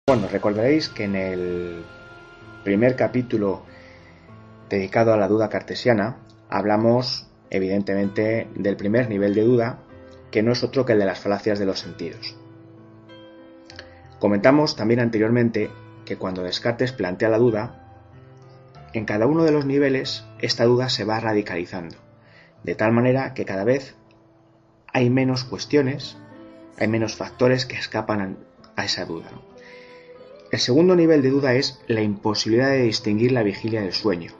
Bueno, recordaréis que en el primer capítulo dedicado a la duda cartesiana hablamos evidentemente del primer nivel de duda, que no es otro que el de las falacias de los sentidos. Comentamos también anteriormente que cuando Descartes plantea la duda, en cada uno de los niveles esta duda se va radicalizando, de tal manera que cada vez hay menos cuestiones, hay menos factores que escapan a esa duda. El segundo nivel de duda es la imposibilidad de distinguir la vigilia del sueño.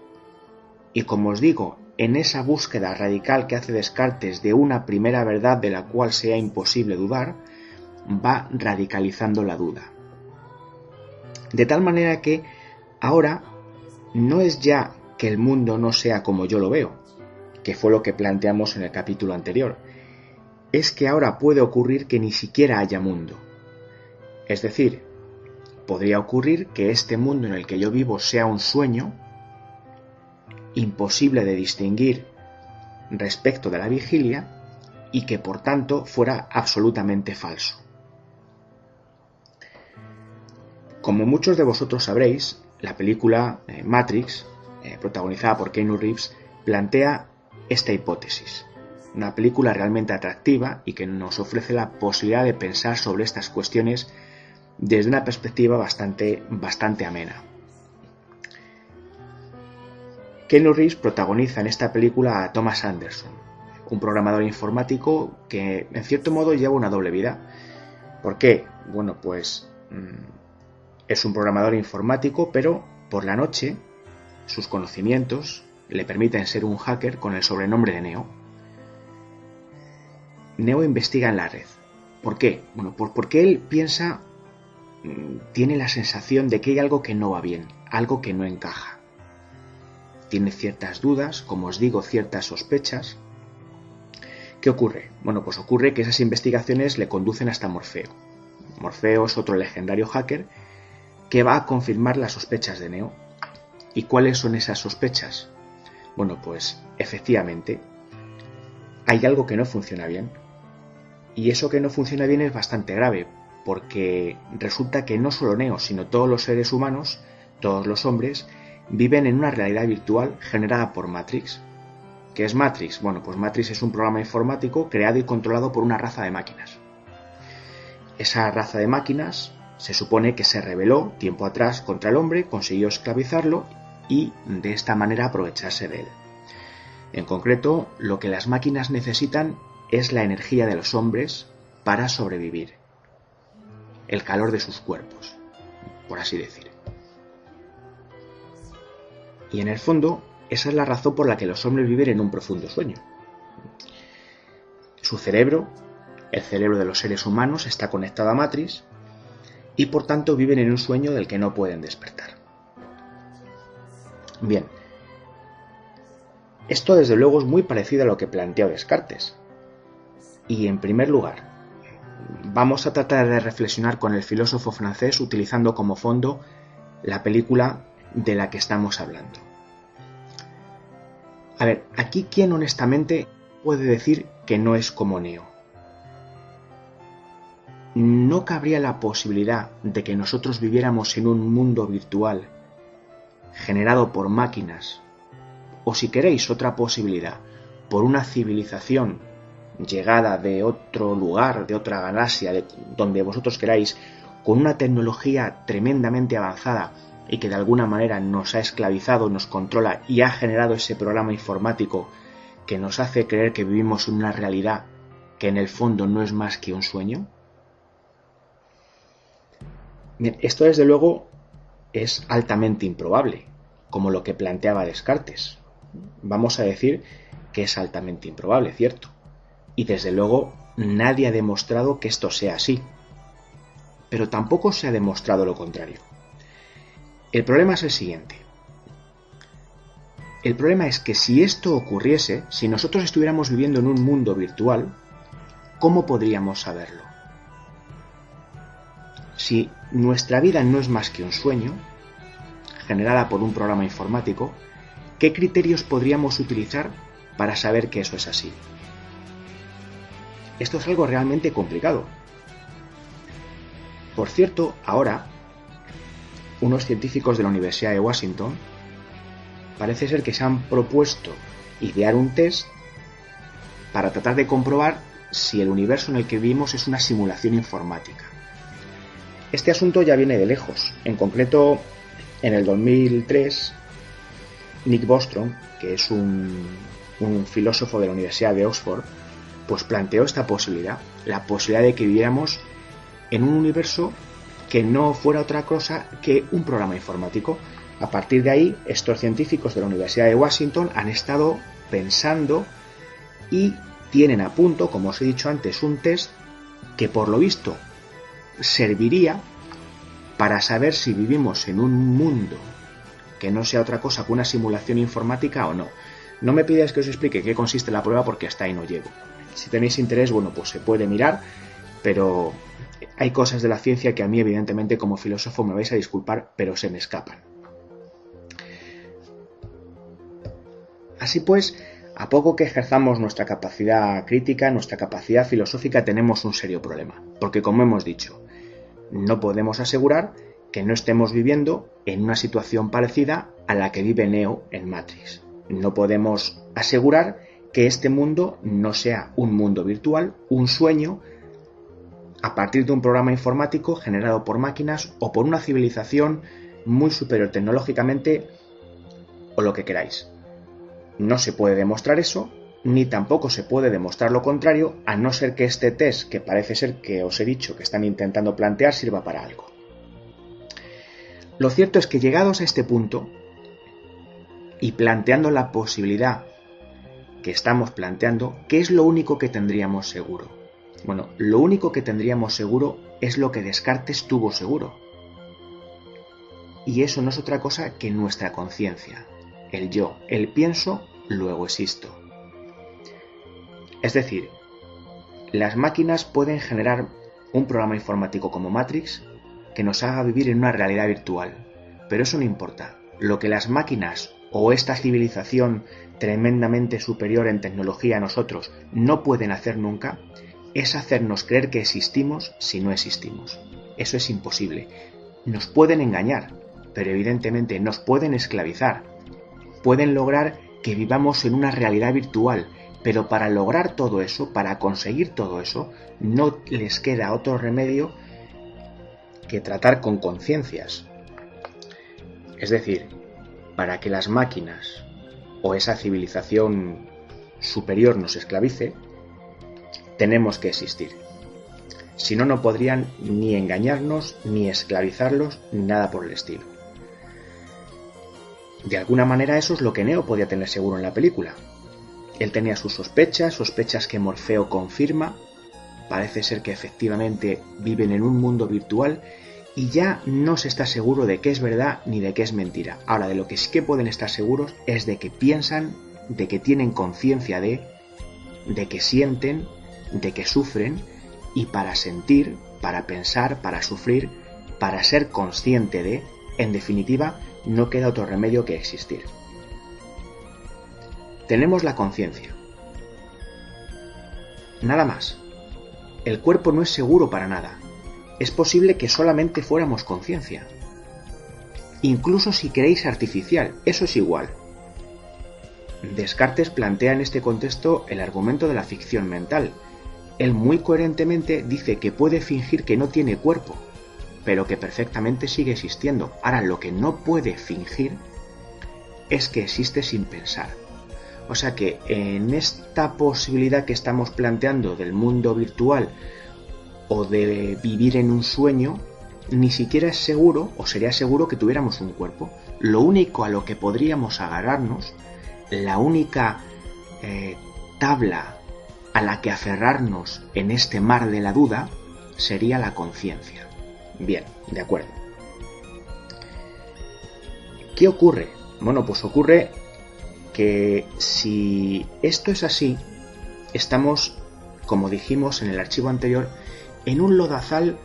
Y como os digo, en esa búsqueda radical que hace Descartes de una primera verdad de la cual sea imposible dudar, va radicalizando la duda. De tal manera que ahora no es ya que el mundo no sea como yo lo veo, que fue lo que planteamos en el capítulo anterior, es que ahora puede ocurrir que ni siquiera haya mundo. Es decir, podría ocurrir que este mundo en el que yo vivo sea un sueño, imposible de distinguir respecto de la vigilia, y que por tanto fuera absolutamente falso. Como muchos de vosotros sabréis, la película Matrix, protagonizada por Keanu Reeves, plantea esta hipótesis. Una película realmente atractiva y que nos ofrece la posibilidad de pensar sobre estas cuestiones desde una perspectiva bastante amena. Keanu Reeves protagoniza en esta película a Thomas Anderson, un programador informático que en cierto modo lleva una doble vida. ¿Por qué? Bueno, pues es un programador informático, pero por la noche sus conocimientos le permiten ser un hacker con el sobrenombre de Neo. Neo investiga en la red. ¿Por qué? Bueno, porque él piensa, tiene la sensación de que hay algo que no va bien, algo que no encaja. Tiene ciertas dudas, como os digo, ciertas sospechas. ¿Qué ocurre? Bueno, pues ocurre que esas investigaciones le conducen hasta Morfeo. Morfeo es otro legendario hacker que va a confirmar las sospechas de Neo. ¿Y cuáles son esas sospechas? Bueno, pues efectivamente hay algo que no funciona bien. Y eso que no funciona bien es bastante grave, porque resulta que no solo Neo, sino todos los seres humanos, todos los hombres, viven en una realidad virtual generada por Matrix. ¿Qué es Matrix? Bueno, pues Matrix es un programa informático creado y controlado por una raza de máquinas. Esa raza de máquinas se supone que se rebeló tiempo atrás contra el hombre, consiguió esclavizarlo y de esta manera aprovecharse de él. En concreto, lo que las máquinas necesitan es la energía de los hombres para sobrevivir, el calor de sus cuerpos, por así decir. Y en el fondo, esa es la razón por la que los hombres viven en un profundo sueño. Su cerebro, el cerebro de los seres humanos, está conectado a Matrix y por tanto viven en un sueño del que no pueden despertar. Bien, esto desde luego es muy parecido a lo que planteó Descartes. Y en primer lugar, vamos a tratar de reflexionar con el filósofo francés utilizando como fondo la película de la que estamos hablando. A ver, aquí ¿quién honestamente puede decir que no es como Neo? ¿No cabría la posibilidad de que nosotros viviéramos en un mundo virtual generado por máquinas? O si queréis otra posibilidad, por una civilización llegada de otro lugar, de otra galaxia, de donde vosotros queráis, con una tecnología tremendamente avanzada y que de alguna manera nos ha esclavizado, nos controla y ha generado ese programa informático que nos hace creer que vivimos en una realidad que en el fondo no es más que un sueño? Bien, esto desde luego es altamente improbable, como lo que planteaba Descartes. Vamos a decir que es altamente improbable, ¿cierto? Y desde luego nadie ha demostrado que esto sea así. Pero tampoco se ha demostrado lo contrario. El problema es el siguiente. El problema es que si esto ocurriese, si nosotros estuviéramos viviendo en un mundo virtual, ¿cómo podríamos saberlo? Si nuestra vida no es más que un sueño, generada por un programa informático, ¿qué criterios podríamos utilizar para saber que eso es así? Esto es algo realmente complicado. Por cierto, ahora unos científicos de la Universidad de Washington parece ser que se han propuesto idear un test para tratar de comprobar si el universo en el que vivimos es una simulación informática. Este asunto ya viene de lejos. En concreto, en el 2003, Nick Bostrom, que es un filósofo de la Universidad de Oxford, pues planteó esta posibilidad, la posibilidad de que viviéramos en un universo que no fuera otra cosa que un programa informático. A partir de ahí, estos científicos de la Universidad de Washington han estado pensando y tienen a punto, como os he dicho antes, un test que por lo visto serviría para saber si vivimos en un mundo que no sea otra cosa que una simulación informática o no. No me pidáis que os explique qué consiste la prueba porque hasta ahí no llego. Si tenéis interés, bueno, pues se puede mirar, pero hay cosas de la ciencia que a mí, evidentemente, como filósofo, me vais a disculpar, pero se me escapan. Así pues, a poco que ejerzamos nuestra capacidad crítica, nuestra capacidad filosófica, tenemos un serio problema. Porque, como hemos dicho, no podemos asegurar que no estemos viviendo en una situación parecida a la que vive Neo en Matrix. No podemos asegurar que este mundo no sea un mundo virtual, un sueño, a partir de un programa informático generado por máquinas o por una civilización muy superior tecnológicamente o lo que queráis. No se puede demostrar eso, ni tampoco se puede demostrar lo contrario, a no ser que este test, que parece ser que os he dicho que están intentando plantear, sirva para algo. Lo cierto es que llegados a este punto, y planteando la posibilidad que estamos planteando, ¿qué es lo único que tendríamos seguro? Bueno, lo único que tendríamos seguro es lo que Descartes tuvo seguro. Y eso no es otra cosa que nuestra conciencia, el yo, el pienso, luego existo. Es decir, las máquinas pueden generar un programa informático como Matrix que nos haga vivir en una realidad virtual, pero eso no importa. Lo que las máquinas o esta civilización tremendamente superior en tecnología a nosotros no pueden hacer nunca es hacernos creer que existimos si no existimos. Eso es imposible. Nos pueden engañar, pero evidentemente nos pueden esclavizar. Pueden lograr que vivamos en una realidad virtual, pero para lograr todo eso, para conseguir todo eso, no les queda otro remedio que tratar con conciencias. Es decir, para que las máquinas o esa civilización superior nos esclavice, tenemos que existir. Si no, no podrían ni engañarnos, ni esclavizarlos, ni nada por el estilo. De alguna manera eso es lo que Neo podía tener seguro en la película. Él tenía sus sospechas que Morfeo confirma. Parece ser que efectivamente viven en un mundo virtual y ya no se está seguro de qué es verdad ni de qué es mentira. Ahora, de lo que sí que pueden estar seguros es de que piensan, de que tienen conciencia de que sienten, de que sufren, y para sentir, para pensar, para sufrir, para ser consciente de, en definitiva, no queda otro remedio que existir. Tenemos la conciencia. Nada más. El cuerpo no es seguro para nada. Es posible que solamente fuéramos conciencia. Incluso si queréis artificial, eso es igual. Descartes plantea en este contexto el argumento de la ficción mental. Él muy coherentemente dice que puede fingir que no tiene cuerpo, pero que perfectamente sigue existiendo. Ahora, lo que no puede fingir es que existe sin pensar. O sea que en esta posibilidad que estamos planteando del mundo virtual o de vivir en un sueño, ni siquiera es seguro, o sería seguro, que tuviéramos un cuerpo. Lo único a lo que podríamos agarrarnos, la única tabla a la que aferrarnos en este mar de la duda, sería la conciencia. Bien, de acuerdo. ¿Qué ocurre? Bueno, pues ocurre que si esto es así, estamos, como dijimos en el archivo anterior, en un lodazal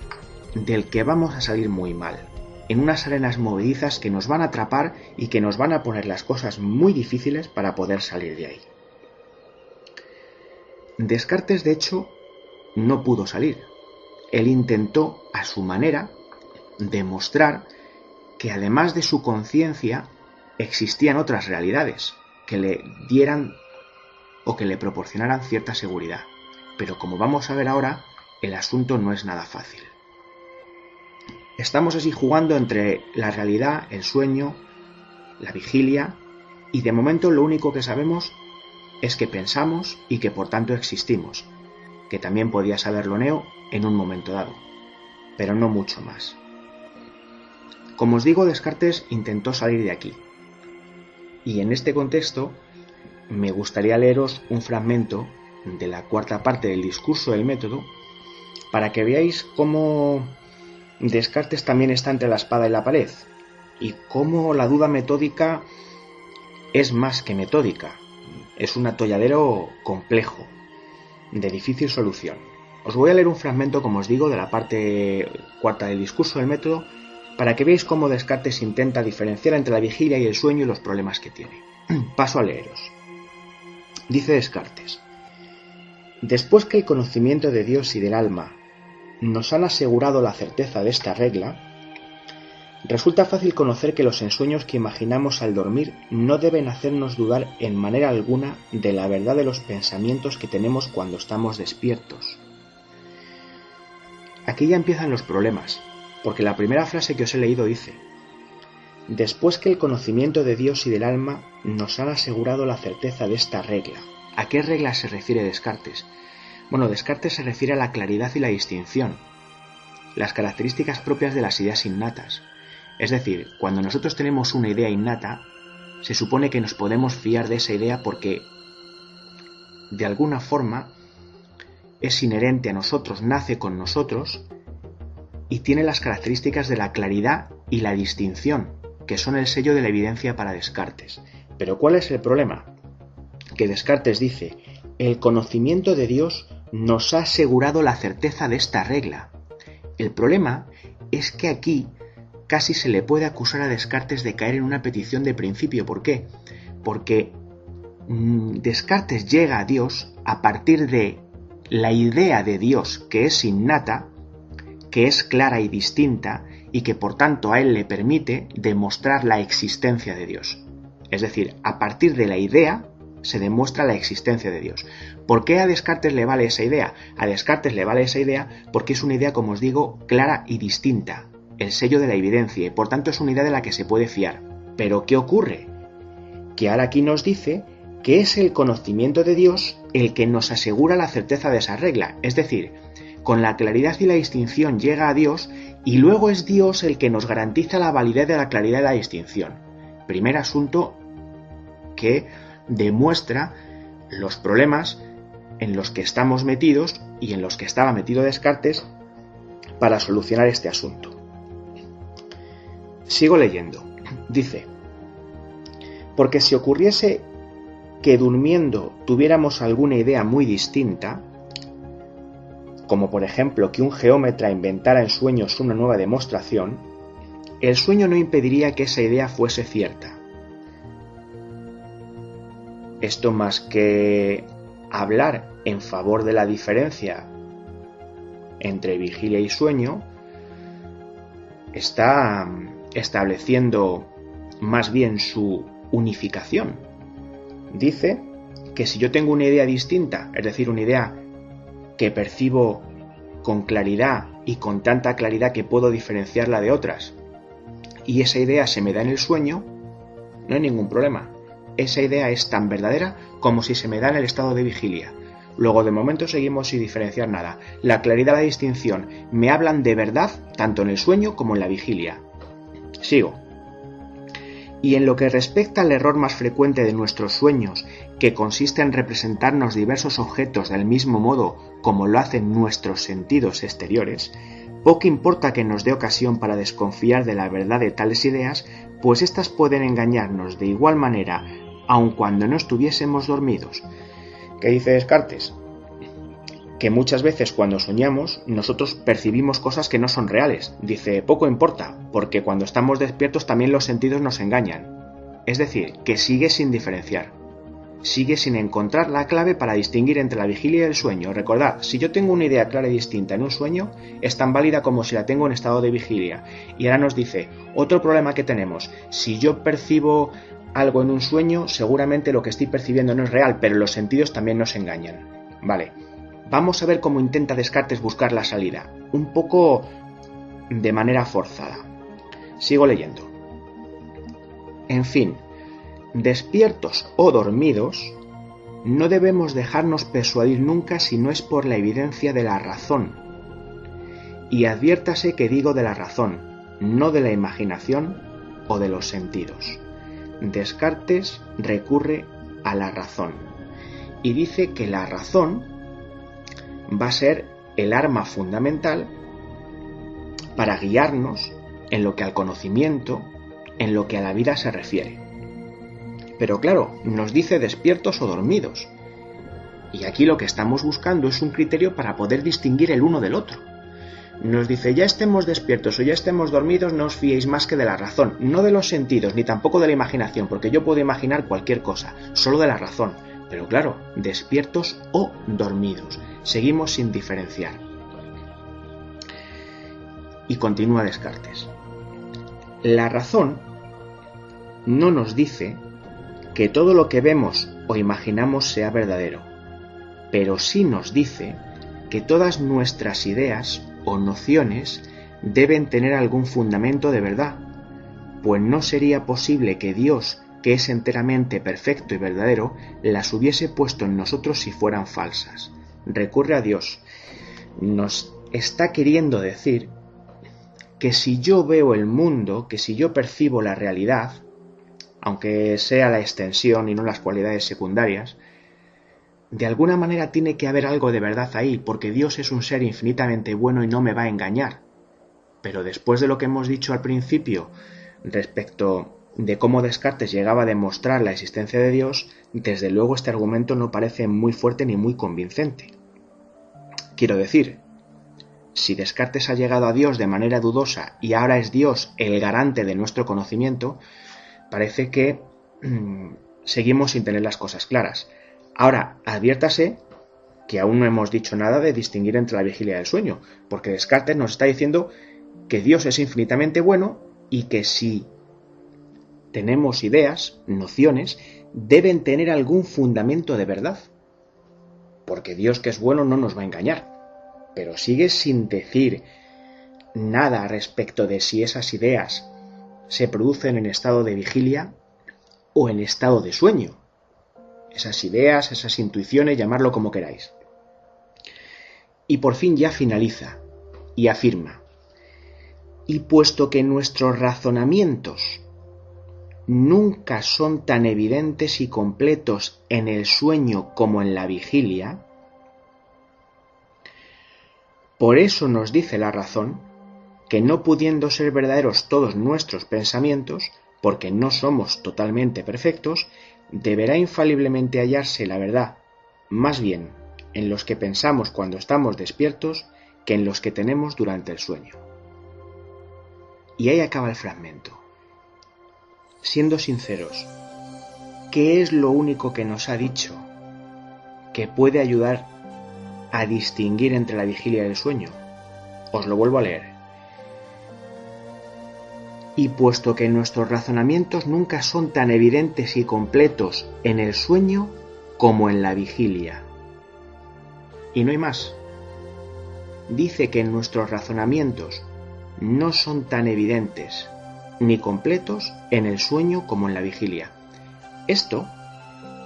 del que vamos a salir muy mal, en unas arenas movedizas que nos van a atrapar y que nos van a poner las cosas muy difíciles para poder salir de ahí. Descartes, de hecho, no pudo salir. Él intentó, a su manera, demostrar que además de su conciencia existían otras realidades que le dieran o que le proporcionaran cierta seguridad. Pero como vamos a ver ahora, el asunto no es nada fácil. Estamos así jugando entre la realidad, el sueño, la vigilia, y de momento lo único que sabemos es que pensamos y que por tanto existimos, que también podía saberlo Neo en un momento dado, pero no mucho más. Como os digo, Descartes intentó salir de aquí, y en este contexto me gustaría leeros un fragmento de la cuarta parte del discurso del método para que veáis cómo Descartes también está entre la espada y la pared, y cómo la duda metódica es más que metódica, es un atolladero complejo, de difícil solución. Os voy a leer un fragmento, como os digo, de la parte cuarta del discurso del método, para que veáis cómo Descartes intenta diferenciar entre la vigilia y el sueño y los problemas que tiene. Paso a leeros. Dice Descartes: después que el conocimiento de Dios y del alma nos han asegurado la certeza de esta regla, resulta fácil conocer que los ensueños que imaginamos al dormir no deben hacernos dudar en manera alguna de la verdad de los pensamientos que tenemos cuando estamos despiertos. Aquí ya empiezan los problemas, porque la primera frase que os he leído dice: después que el conocimiento de Dios y del alma nos han asegurado la certeza de esta regla. ¿A qué regla se refiere Descartes? Bueno, Descartes se refiere a la claridad y la distinción, las características propias de las ideas innatas. Es decir, cuando nosotros tenemos una idea innata, se supone que nos podemos fiar de esa idea porque de alguna forma es inherente a nosotros, nace con nosotros y tiene las características de la claridad y la distinción, que son el sello de la evidencia para Descartes. Pero ¿cuál es el problema? Que Descartes dice: el conocimiento de Dios nos ha asegurado la certeza de esta regla. El problema es que aquí casi se le puede acusar a Descartes de caer en una petición de principio. ¿Por qué? Porque Descartes llega a Dios a partir de la idea de Dios que es innata, que es clara y distinta y que por tanto a él le permite demostrar la existencia de Dios. Es decir, a partir de la idea se demuestra la existencia de Dios. ¿Por qué a Descartes le vale esa idea? A Descartes le vale esa idea porque es una idea, como os digo, clara y distinta, el sello de la evidencia, y por tanto es una idea de la que se puede fiar. Pero ¿qué ocurre? Que ahora aquí nos dice que es el conocimiento de Dios el que nos asegura la certeza de esa regla. Es decir, con la claridad y la distinción llega a Dios y luego es Dios el que nos garantiza la validez de la claridad y la distinción. Primer asunto que demuestra los problemas en los que estamos metidos y en los que estaba metido Descartes para solucionar este asunto. Sigo leyendo. Dice: porque si ocurriese que durmiendo tuviéramos alguna idea muy distinta, como por ejemplo que un geómetra inventara en sueños una nueva demostración, el sueño no impediría que esa idea fuese cierta. Esto, más que hablar en favor de la diferencia entre vigilia y sueño, está estableciendo más bien su unificación. Dice que si yo tengo una idea distinta, es decir, una idea que percibo con claridad y con tanta claridad que puedo diferenciarla de otras, y esa idea se me da en el sueño, no hay ningún problema. Esa idea es tan verdadera como si se me da en el estado de vigilia. Luego, de momento, seguimos sin diferenciar nada. La claridad y la distinción me hablan de verdad tanto en el sueño como en la vigilia. Sigo. Y en lo que respecta al error más frecuente de nuestros sueños, que consiste en representarnos diversos objetos del mismo modo como lo hacen nuestros sentidos exteriores, poco importa que nos dé ocasión para desconfiar de la verdad de tales ideas, pues éstas pueden engañarnos de igual manera, aun cuando no estuviésemos dormidos. ¿Qué dice Descartes? Que muchas veces cuando soñamos nosotros percibimos cosas que no son reales. Dice, poco importa, porque cuando estamos despiertos también los sentidos nos engañan. Es decir, que sigue sin diferenciar. sigue sin encontrar la clave para distinguir entre la vigilia y el sueño. Recordad, si yo tengo una idea clara y distinta en un sueño, es tan válida como si la tengo en estado de vigilia. Y ahora nos dice, otro problema que tenemos, si yo percibo algo en un sueño, seguramente lo que estoy percibiendo no es real, pero los sentidos también nos engañan. Vale, vamos a ver cómo intenta Descartes buscar la salida, un poco de manera forzada. Sigo leyendo. En fin, despiertos o dormidos, no debemos dejarnos persuadir nunca si no es por la evidencia de la razón. Y adviértase que digo de la razón, no de la imaginación o de los sentidos. Descartes recurre a la razón y dice que la razón va a ser el arma fundamental para guiarnos en lo que al conocimiento, en lo que a la vida se refiere. Pero claro, nos dice despiertos o dormidos. Y aquí lo que estamos buscando es un criterio para poder distinguir el uno del otro. Nos dice, ya estemos despiertos o ya estemos dormidos, no os fiéis más que de la razón, no de los sentidos, ni tampoco de la imaginación, porque yo puedo imaginar cualquier cosa, solo de la razón. Pero claro, despiertos o dormidos. Seguimos sin diferenciar. Y continúa Descartes. La razón no nos dice que todo lo que vemos o imaginamos sea verdadero, pero sí nos dice que todas nuestras ideas o nociones deben tener algún fundamento de verdad, pues no sería posible que Dios, que es enteramente perfecto y verdadero, las hubiese puesto en nosotros si fueran falsas. Recurre a Dios. Nos está queriendo decir que si yo veo el mundo, que si yo percibo la realidad, aunque sea la extensión y no las cualidades secundarias, de alguna manera tiene que haber algo de verdad ahí, porque Dios es un ser infinitamente bueno y no me va a engañar. Pero después de lo que hemos dicho al principio respecto de cómo Descartes llegaba a demostrar la existencia de Dios, desde luego este argumento no parece muy fuerte ni muy convincente. Quiero decir, si Descartes ha llegado a Dios de manera dudosa y ahora es Dios el garante de nuestro conocimiento, parece que seguimos sin tener las cosas claras. Ahora, adviértase que aún no hemos dicho nada de distinguir entre la vigilia y el sueño, porque Descartes nos está diciendo que Dios es infinitamente bueno y que si tenemos ideas, nociones, deben tener algún fundamento de verdad, porque Dios, que es bueno, no nos va a engañar. Pero sigue sin decir nada respecto de si esas ideas se producen en estado de vigilia o en estado de sueño. Esas ideas, esas intuiciones, llamarlo como queráis. Y por fin ya finaliza y afirma: y puesto que nuestros razonamientos nunca son tan evidentes y completos en el sueño como en la vigilia, por eso nos dice la razón que no pudiendo ser verdaderos todos nuestros pensamientos, porque no somos totalmente perfectos, deberá infaliblemente hallarse la verdad, más bien en los que pensamos cuando estamos despiertos que en los que tenemos durante el sueño. Y ahí acaba el fragmento. Siendo sinceros, ¿qué es lo único que nos ha dicho que puede ayudar a distinguir entre la vigilia y el sueño? Os lo vuelvo a leer. Y puesto que nuestros razonamientos nunca son tan evidentes y completos en el sueño como en la vigilia. Y no hay más. Dice que nuestros razonamientos no son tan evidentes ni completos en el sueño como en la vigilia. Esto,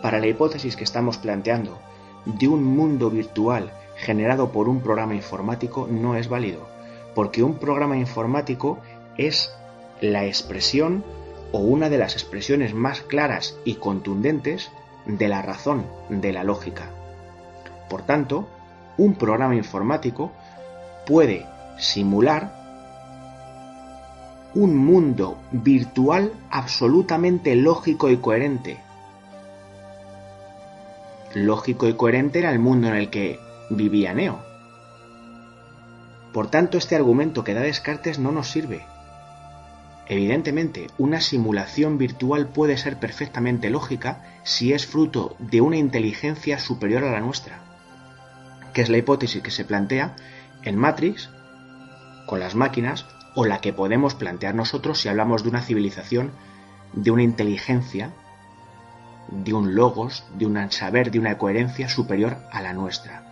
para la hipótesis que estamos planteando de un mundo virtual generado por un programa informático, no es válido, porque un programa informático es la expresión o una de las expresiones más claras y contundentes de la razón, de la lógica. Por tanto, un programa informático puede simular un mundo virtual absolutamente lógico y coherente. Lógico y coherente era el mundo en el que vivía Neo. Por tanto, este argumento que da Descartes no nos sirve. Evidentemente, una simulación virtual puede ser perfectamente lógica si es fruto de una inteligencia superior a la nuestra, que es la hipótesis que se plantea en Matrix con las máquinas, o la que podemos plantear nosotros si hablamos de una civilización, de una inteligencia, de un logos, de un saber, de una coherencia superior a la nuestra.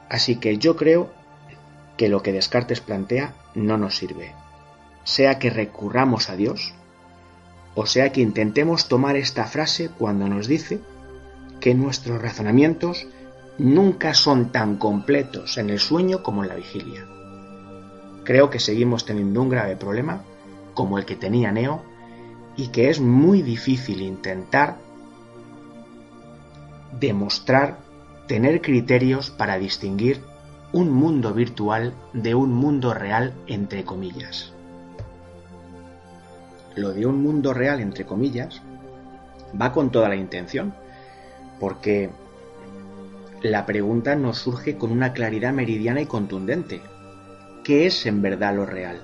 Así que yo creo que lo que Descartes plantea no nos sirve. Sea que recurramos a Dios, o sea que intentemos tomar esta frase cuando nos dice que nuestros razonamientos nunca son tan completos en el sueño como en la vigilia. Creo que seguimos teniendo un grave problema, como el que tenía Neo, y que es muy difícil intentar demostrar, tener criterios para distinguir un mundo virtual de un mundo real, entre comillas. Lo de un mundo real, entre comillas, va con toda la intención, porque la pregunta nos surge con una claridad meridiana y contundente. ¿Qué es en verdad lo real?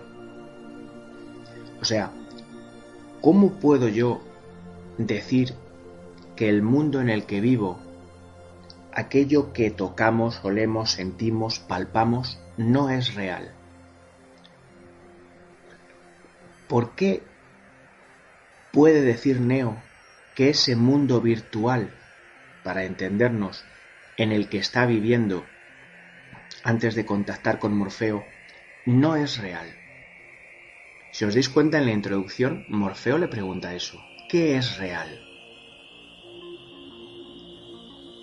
O sea, ¿cómo puedo yo decir que el mundo en el que vivo, aquello que tocamos, olemos, sentimos, palpamos, no es real? ¿Por qué puede decir Neo que ese mundo virtual, para entendernos, en el que está viviendo antes de contactar con Morfeo, no es real? Si os dais cuenta, en la introducción, Morfeo le pregunta eso. ¿Qué es real?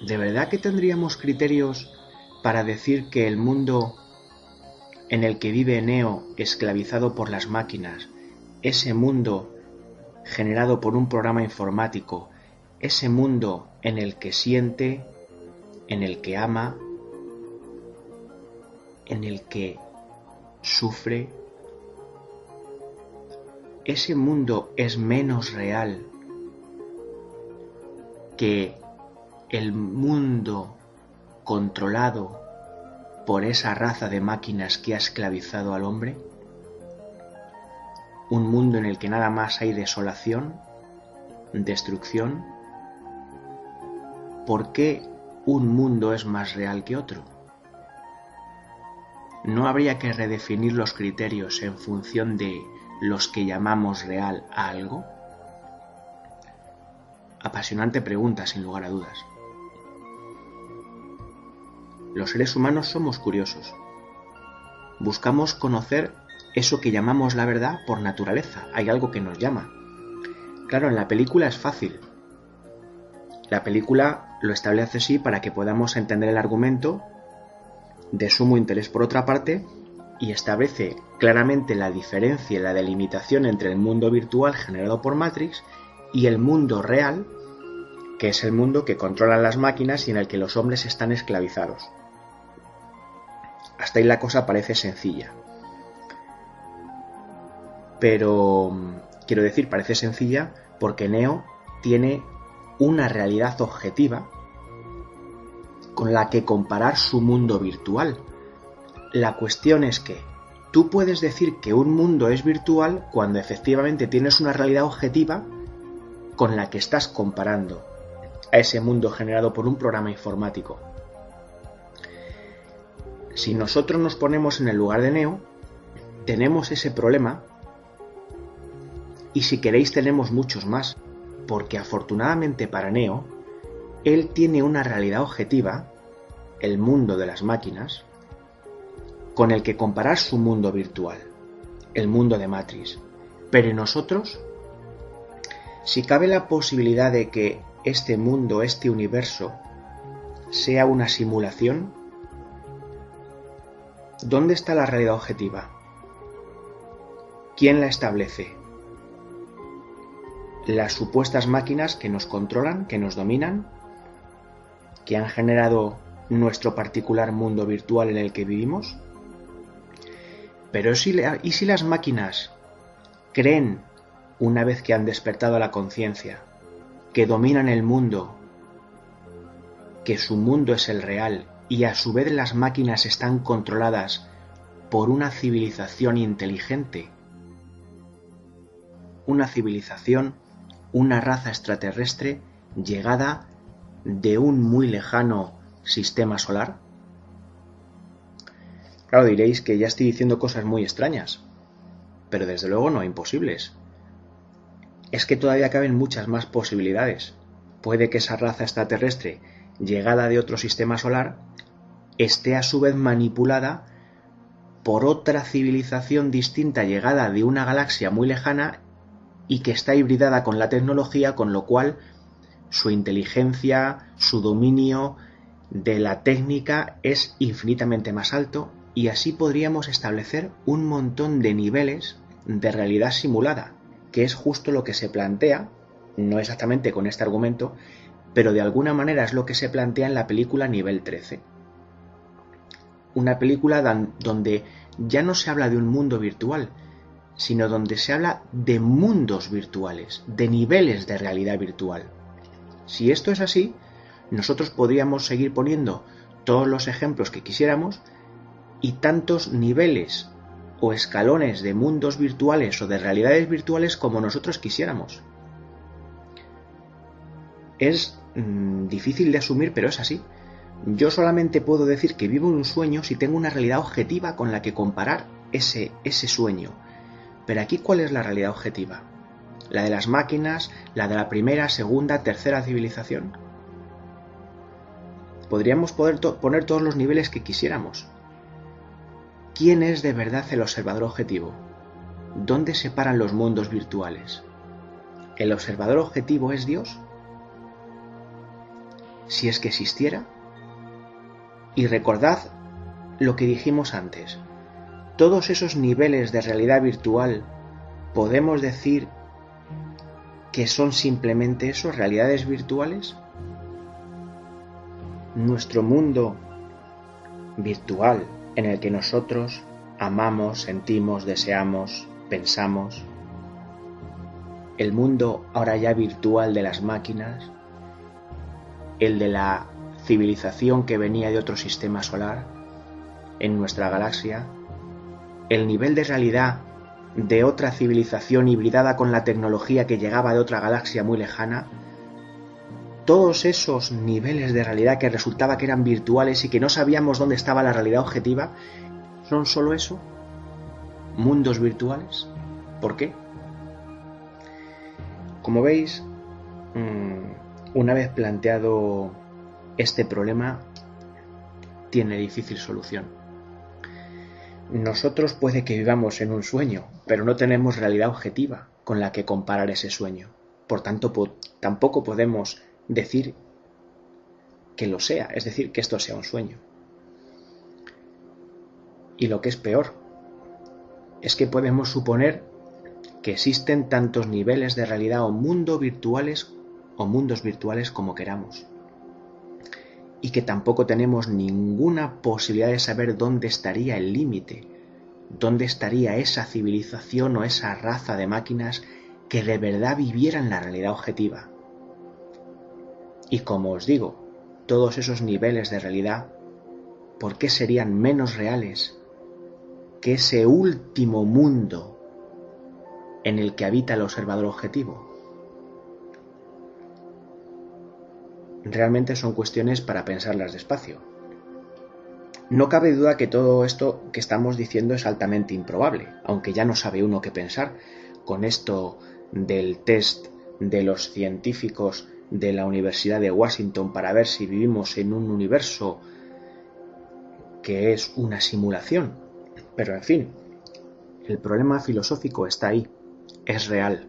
¿De verdad que tendríamos criterios para decir que el mundo en el que vive Neo, esclavizado por las máquinas, ese mundo generado por un programa informático, ese mundo en el que siente, en el que ama, en el que sufre, ese mundo es menos real que el mundo controlado por esa raza de máquinas que ha esclavizado al hombre? Un mundo en el que nada más hay desolación, destrucción. ¿Por qué un mundo es más real que otro? ¿No habría que redefinir los criterios en función de los que llamamos real a algo? Apasionante pregunta, sin lugar a dudas. Los seres humanos somos curiosos. Buscamos conocer eso que llamamos la verdad por naturaleza. Hay algo que nos llama. Claro, en la película es fácil. La película lo establece así para que podamos entender el argumento, de sumo interés por otra parte, y establece claramente la diferencia y la delimitación entre el mundo virtual generado por Matrix y el mundo real, que es el mundo que controlan las máquinas y en el que los hombres están esclavizados. Hasta ahí la cosa parece sencilla. Pero, quiero decir, parece sencilla porque Neo tiene una realidad objetiva con la que comparar su mundo virtual. La cuestión es que tú puedes decir que un mundo es virtual cuando efectivamente tienes una realidad objetiva con la que estás comparando a ese mundo generado por un programa informático. Si nosotros nos ponemos en el lugar de Neo, tenemos ese problema, y si queréis tenemos muchos más, porque afortunadamente para Neo, él tiene una realidad objetiva, el mundo de las máquinas, con el que comparar su mundo virtual, el mundo de Matrix. Pero en nosotros, si cabe la posibilidad de que este mundo, este universo, sea una simulación, ¿dónde está la realidad objetiva? ¿Quién la establece? ¿Las supuestas máquinas que nos controlan, que nos dominan, que han generado nuestro particular mundo virtual en el que vivimos? Pero ¿y si las máquinas creen, una vez que han despertado la conciencia, que dominan el mundo, que su mundo es el real, y a su vez las máquinas están controladas por una civilización inteligente? una civilización, una raza extraterrestre llegada de un muy lejano sistema solar? Claro, diréis que ya estoy diciendo cosas muy extrañas, pero desde luego no imposibles. Es que todavía caben muchas más posibilidades. Puede que esa raza extraterrestre llegada de otro sistema solar esté a su vez manipulada por otra civilización distinta llegada de una galaxia muy lejana y que está hibridada con la tecnología, con lo cual su inteligencia, su dominio de la técnica es infinitamente más alto, y así podríamos establecer un montón de niveles de realidad simulada, que es justo lo que se plantea, no exactamente con este argumento, pero de alguna manera es lo que se plantea en la película Nivel 13. Una película donde ya no se habla de un mundo virtual, sino donde se habla de mundos virtuales, de niveles de realidad virtual. Si esto es así, nosotros podríamos seguir poniendo todos los ejemplos que quisiéramos y tantos niveles o escalones de mundos virtuales o de realidades virtuales como nosotros quisiéramos. Es difícil de asumir, pero es así. Yo solamente puedo decir que vivo en un sueño si tengo una realidad objetiva con la que comparar ese sueño. Pero aquí, ¿cuál es la realidad objetiva? ¿La de las máquinas? ¿La de la primera, segunda, tercera civilización? Podríamos poner todos los niveles que quisiéramos. ¿Quién es de verdad el observador objetivo? ¿Dónde se paran los mundos virtuales? ¿El observador objetivo es Dios? Si es que existiera. Y recordad lo que dijimos antes. Todos esos niveles de realidad virtual, ¿podemos decir que son simplemente eso, realidades virtuales? Nuestro mundo virtual, en el que nosotros amamos, sentimos, deseamos, pensamos, el mundo ahora ya virtual de las máquinas, el de la civilización que venía de otro sistema solar, en nuestra galaxia, el nivel de realidad de otra civilización hibridada con la tecnología que llegaba de otra galaxia muy lejana, todos esos niveles de realidad que resultaba que eran virtuales y que no sabíamos dónde estaba la realidad objetiva, ¿son solo eso? ¿Mundos virtuales? ¿Por qué? Como veis, una vez planteado este problema, tiene difícil solución. Nosotros puede que vivamos en un sueño, pero no tenemos realidad objetiva con la que comparar ese sueño. Por tanto, tampoco podemos decir que lo sea, es decir, que esto sea un sueño. Y lo que es peor, es que podemos suponer que existen tantos niveles de realidad o mundos virtuales como queramos. Y que tampoco tenemos ninguna posibilidad de saber dónde estaría el límite, dónde estaría esa civilización o esa raza de máquinas que de verdad vivieran la realidad objetiva. Y como os digo, todos esos niveles de realidad, ¿por qué serían menos reales que ese último mundo en el que habita el observador objetivo? Realmente son cuestiones para pensarlas despacio. No cabe duda que todo esto que estamos diciendo es altamente improbable, aunque ya no sabe uno qué pensar con esto del test de los científicos de la Universidad de Washington para ver si vivimos en un universo que es una simulación. Pero en fin, el problema filosófico está ahí, es real.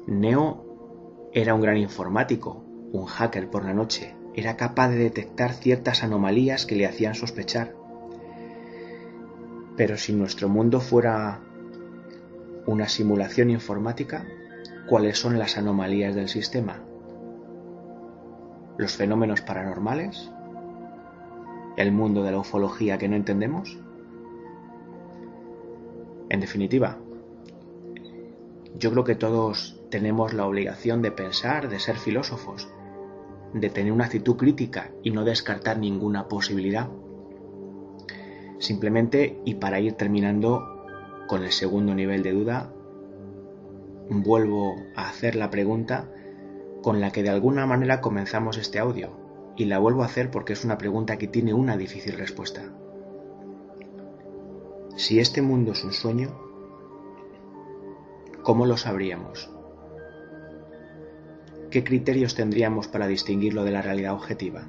Neo era un gran informático, un hacker por la noche. Era capaz de detectar ciertas anomalías que le hacían sospechar. Pero si nuestro mundo fuera una simulación informática, ¿cuáles son las anomalías del sistema? ¿Los fenómenos paranormales? ¿El mundo de la ufología que no entendemos? En definitiva, yo creo que todos tenemos la obligación de pensar, de ser filósofos, de tener una actitud crítica y no descartar ninguna posibilidad. Simplemente, y para ir terminando con el segundo nivel de duda, vuelvo a hacer la pregunta con la que de alguna manera comenzamos este audio, y la vuelvo a hacer porque es una pregunta que tiene una difícil respuesta. Si este mundo es un sueño, ¿cómo lo sabríamos? ¿Qué criterios tendríamos para distinguirlo de la realidad objetiva?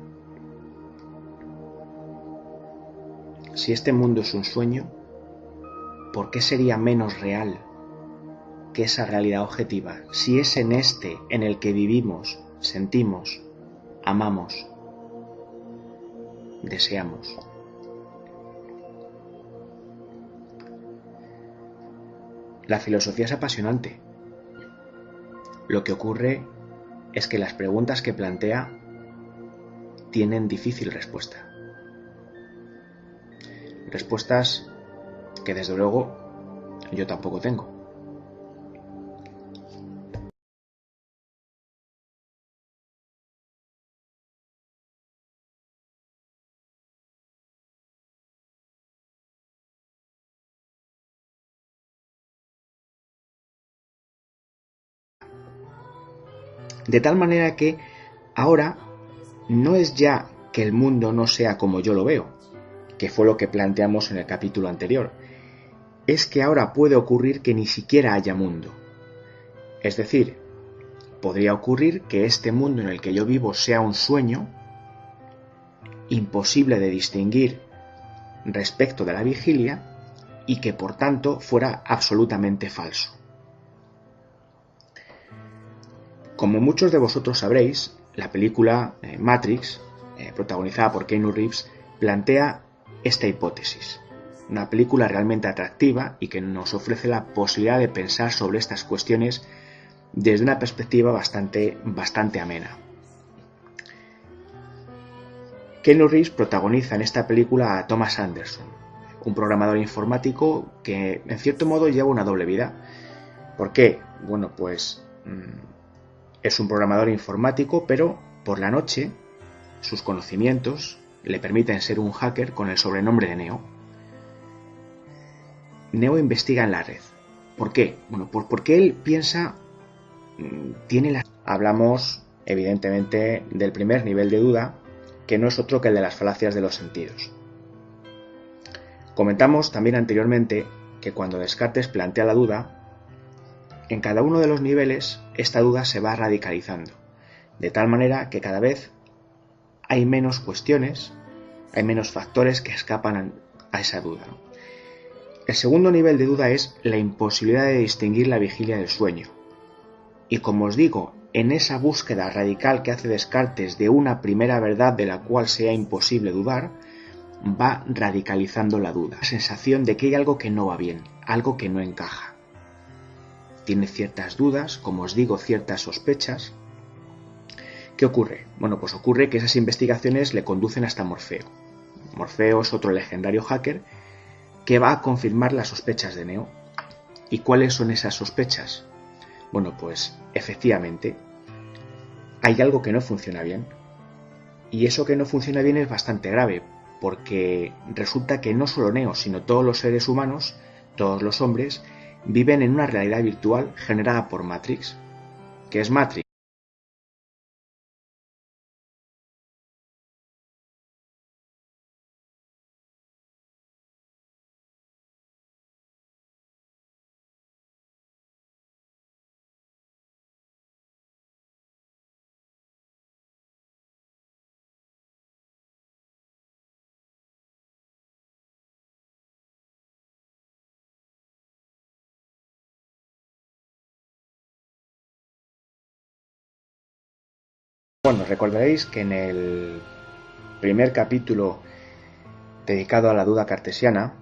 Si este mundo es un sueño, ¿por qué sería menos real que esa realidad objetiva, si es en este en el que vivimos, sentimos, amamos, deseamos? La filosofía es apasionante. Lo que ocurre es que las preguntas que plantea tienen difícil respuesta. Respuestas que desde luego yo tampoco tengo. De tal manera que ahora no es ya que el mundo no sea como yo lo veo, que fue lo que planteamos en el capítulo anterior. Es que ahora puede ocurrir que ni siquiera haya mundo. Es decir, podría ocurrir que este mundo en el que yo vivo sea un sueño, imposible de distinguir respecto de la vigilia, y que por tanto fuera absolutamente falso. Como muchos de vosotros sabréis, la película Matrix, protagonizada por Keanu Reeves, plantea esta hipótesis. Una película realmente atractiva y que nos ofrece la posibilidad de pensar sobre estas cuestiones desde una perspectiva bastante amena. Keanu Reeves protagoniza en esta película a Thomas Anderson, un programador informático que en cierto modo lleva una doble vida. ¿Por qué? Bueno, pues es un programador informático, pero por la noche sus conocimientos le permiten ser un hacker con el sobrenombre de Neo. Neo investiga en la red. ¿Por qué? Bueno, porque él piensa, Hablamos, evidentemente, del primer nivel de duda, que no es otro que el de las falacias de los sentidos. Comentamos también anteriormente que cuando Descartes plantea la duda, en cada uno de los niveles esta duda se va radicalizando, de tal manera que cada vez hay menos cuestiones, hay menos factores que escapan a esa duda. El segundo nivel de duda es la imposibilidad de distinguir la vigilia del sueño. Y como os digo, en esa búsqueda radical que hace Descartes de una primera verdad de la cual sea imposible dudar, va radicalizando la duda, la sensación de que hay algo que no va bien, algo que no encaja. Tiene ciertas dudas, como os digo, ciertas sospechas. ¿Qué ocurre? Bueno, pues ocurre que esas investigaciones le conducen hasta Morfeo. Morfeo es otro legendario hacker que va a confirmar las sospechas de Neo. ¿Y cuáles son esas sospechas? Bueno, pues efectivamente hay algo que no funciona bien. Y eso que no funciona bien es bastante grave, porque resulta que no solo Neo, sino todos los seres humanos, todos los hombres, viven en una realidad virtual generada por Matrix. ¿Qué es Matrix? Bueno, recordaréis que en el primer capítulo dedicado a la duda cartesiana,